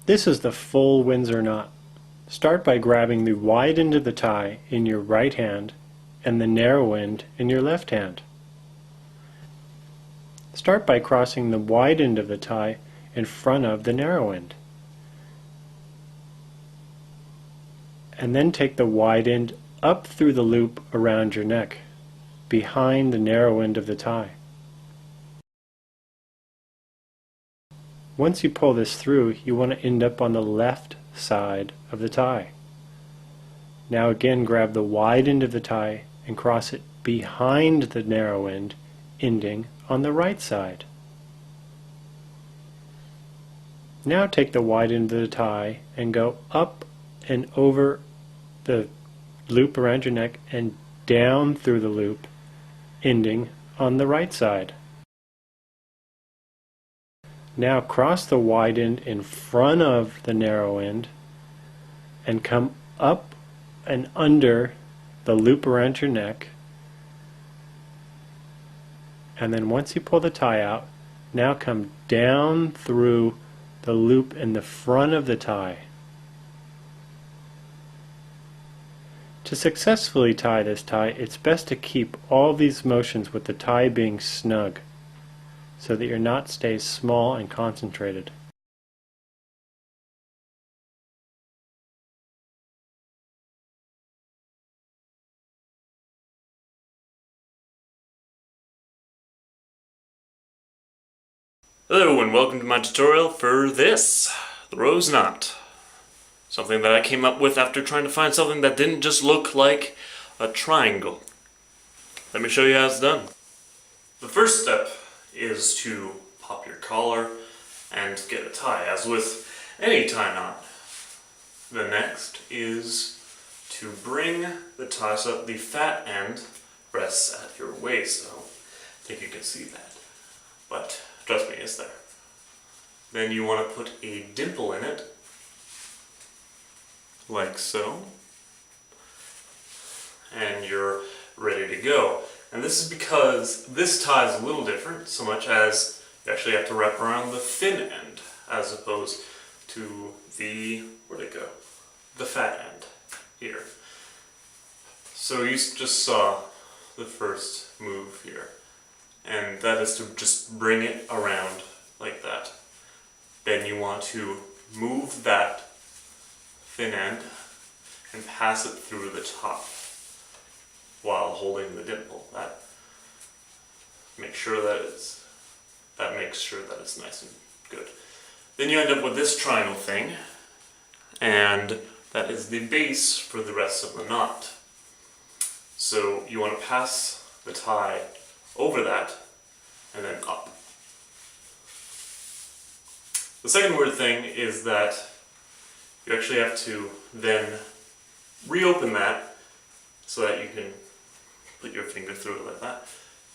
This is the full Windsor knot. Start by grabbing the wide end of the tie in your right hand and the narrow end in your left hand. Start by crossing the wide end of the tie in front of the narrow end. And then take the wide end up through the loop around your neck, behind the narrow end of the tie. Once you pull this through, you want to end up on the left side of the tie. Now again, grab the wide end of the tie and cross it behind the narrow end, ending on the right side. Now take the wide end of the tie and go up and over the loop around your neck and down through the loop, ending on the right side. Now cross the wide end in front of the narrow end and come up and under the loop around your neck. And then once you pull the tie out, now come down through the loop in the front of the tie. To successfully tie this tie, it's best to keep all these motions with the tie being snug, so that your knot stays small and concentrated. Hello and welcome to my tutorial for this, the rose knot. Something that I came up with after trying to find something that didn't just look like a triangle. Let me show you how it's done. The first step is to pop your collar and get a tie, as with any tie knot. The next is to bring the tie so that the fat end rests at your waist. So I think you can see that, but trust me, it's there. Then you want to put a dimple in it, like so, and you're ready to go. And this is because this tie is a little different, so much as you actually have to wrap around the thin end, as opposed to the, where'd it go? The fat end, here. So you just saw the first move here, and that is to just bring it around like that. Then you want to move that thin end and pass it through the top while holding the dimple. That makes sure that it's nice and good. Then you end up with this triangle thing, and that is the base for the rest of the knot. So you want to pass the tie over that and then up. The second weird thing is that you actually have to then reopen that so that you can put your finger through it like that,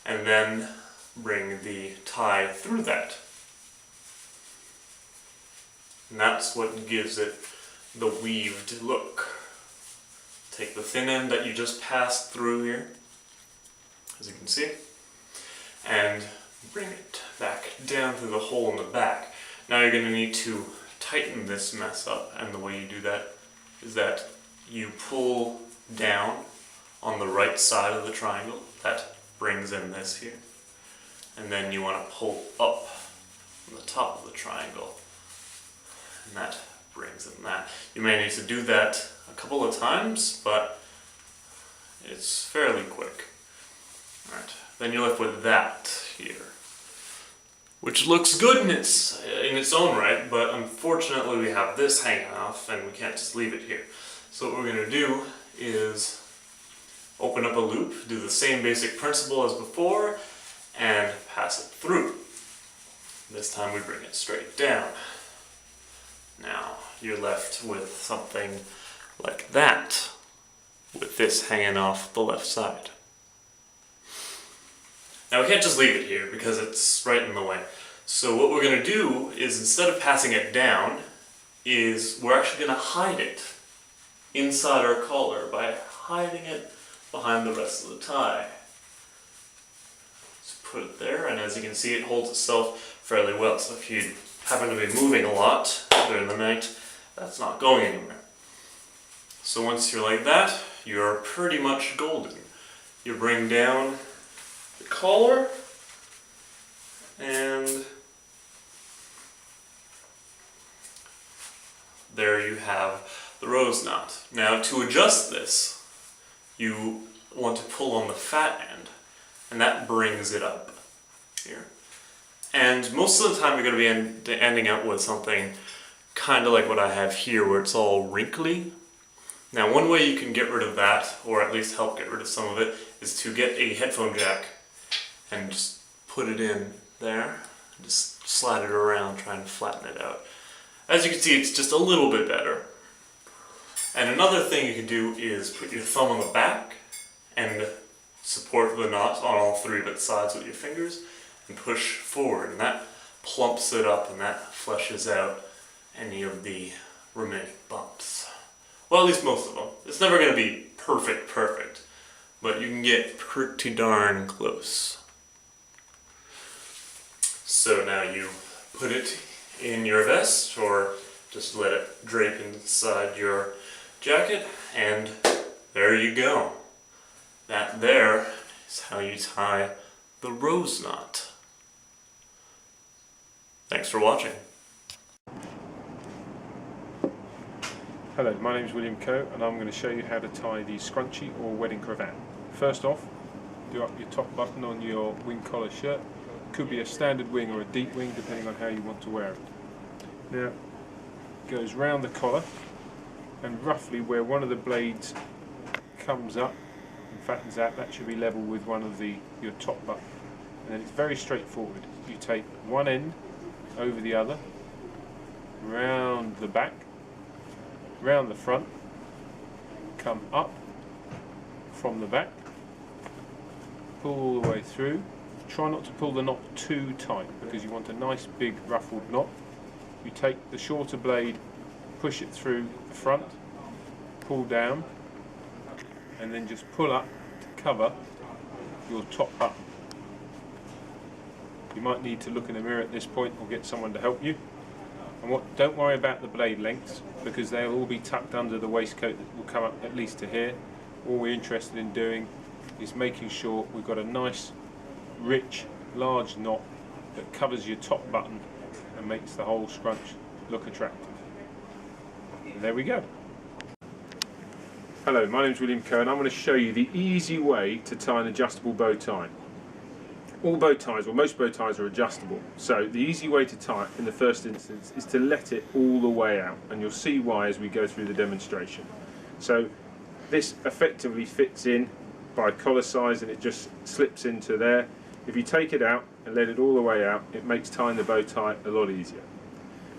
and then bring the tie through that. And that's what gives it the weaved look. Take the thin end that you just passed through here, as you can see, and bring it back down through the hole in the back. Now you're going to need to tighten this mess up, and the way you do that is that you pull down on the right side of the triangle. That brings in this here. And then you want to pull up on the top of the triangle, and that brings in that. You may need to do that a couple of times, but it's fairly quick. Alright, then you're left with that here, which looks good in its own right, but unfortunately we have this hanging off and we can't just leave it here. So what we're going to do is open up a loop, do the same basic principle as before, and pass it through. This time we bring it straight down. Now you're left with something like that, with this hanging off the left side. Now we can't just leave it here because it's right in the way. So what we're going to do is, instead of passing it down, is we're actually going to hide it inside our collar by hiding it behind the rest of the tie. Just put it there, and as you can see, it holds itself fairly well. So if you happen to be moving a lot during the night, that's not going anywhere. So once you're like that, you're pretty much golden. You bring down the collar, and there you have the rose knot. Now to adjust this, you want to pull on the fat end, and that brings it up here. And most of the time you're going to be ending up with something kind of like what I have here, where it's all wrinkly. Now one way you can get rid of that, or at least help get rid of some of it, is to get a headphone jack and just put it in there, just slide it around, trying to flatten it out. As you can see, it's just a little bit better. And another thing you can do is put your thumb on the back and support the knot on all three of its sides with your fingers and push forward, and that plumps it up and that fleshes out any of the remaining bumps. Well, at least most of them. It's never going to be perfect, but you can get pretty darn close. So now you put it in your vest, or just let it drape inside your jacket, and there you go. That there is how you tie the rose knot. Thanks for watching. Hello, my name is William Coe, and I'm going to show you how to tie the scrunchie or wedding cravat. First off, do up your top button on your wing collar shirt. Could be a standard wing or a deep wing, depending on how you want to wear it. Now, it goes round the collar, and roughly where one of the blades comes up and fattens out, that should be level with one of your top button. And then it's very straightforward. You take one end over the other, round the back, round the front, come up from the back, pull all the way through. Try not to pull the knot too tight, because you want a nice big ruffled knot. You take the shorter blade, push it through the front, pull down, and then just pull up to cover your top button. You might need to look in the mirror at this point or get someone to help you. And don't worry about the blade lengths, because they'll all be tucked under the waistcoat that will come up at least to here. All we're interested in doing is making sure we've got a nice, rich, large knot that covers your top button and makes the whole scrunch look attractive. And there we go. Hello, my name is William Coe, and I'm going to show you the easy way to tie an adjustable bow tie. All bow ties, or most bow ties, are adjustable. So the easy way to tie it in the first instance is to let it all the way out, and you'll see why as we go through the demonstration. So this effectively fits in by collar size, and it just slips into there. If you take it out and let it all the way out, it makes tying the bow tie a lot easier.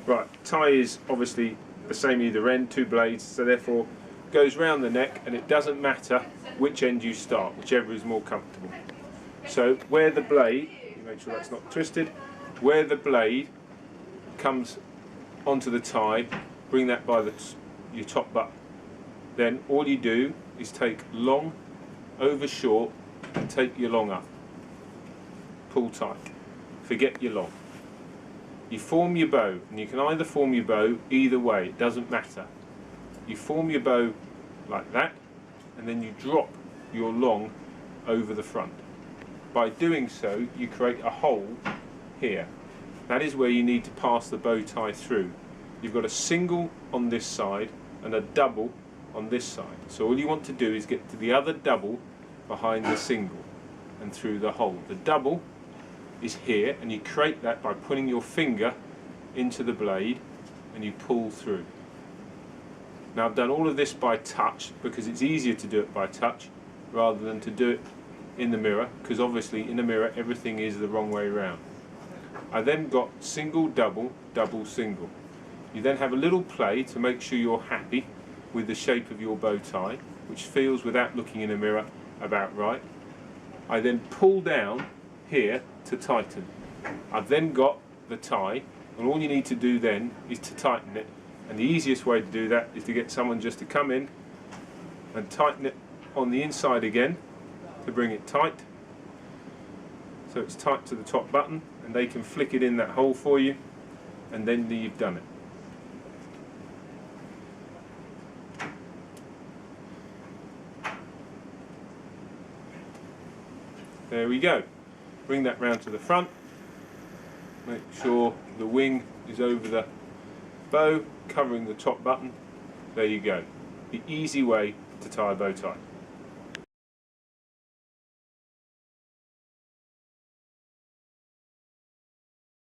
Right, tie is obviously the same either end, two blades, so therefore goes round the neck, and it doesn't matter which end you start, whichever is more comfortable. So where the blade, you make sure that's not twisted, where the blade comes onto the tie, bring that by your top button. Then all you do is take long over short and take your long up. Pull tight. Forget your long. You form your bow, and you can either form your bow either way, it doesn't matter. You form your bow like that, and then you drop your long over the front. By doing so, you create a hole here. That is where you need to pass the bow tie through. You've got a single on this side and a double on this side. So all you want to do is get to the other double behind the single and through the hole. The double is here, and you create that by putting your finger into the blade and you pull through. Now I've done all of this by touch because it's easier to do it by touch rather than to do it in the mirror, because obviously in the mirror everything is the wrong way around. I then got single, double, double, single. You then have a little play to make sure you're happy with the shape of your bow tie, which feels, without looking in a mirror, about right. I then pull down here to tighten. I've then got the tie, and all you need to do then is to tighten it, and the easiest way to do that is to get someone just to come in and tighten it on the inside again to bring it tight, so it's tight to the top button, and they can flick it in that hole for you, and then you've done it. There we go. Bring that round to the front. Make sure the wing is over the bow, covering the top button. There you go. The easy way to tie a bow tie.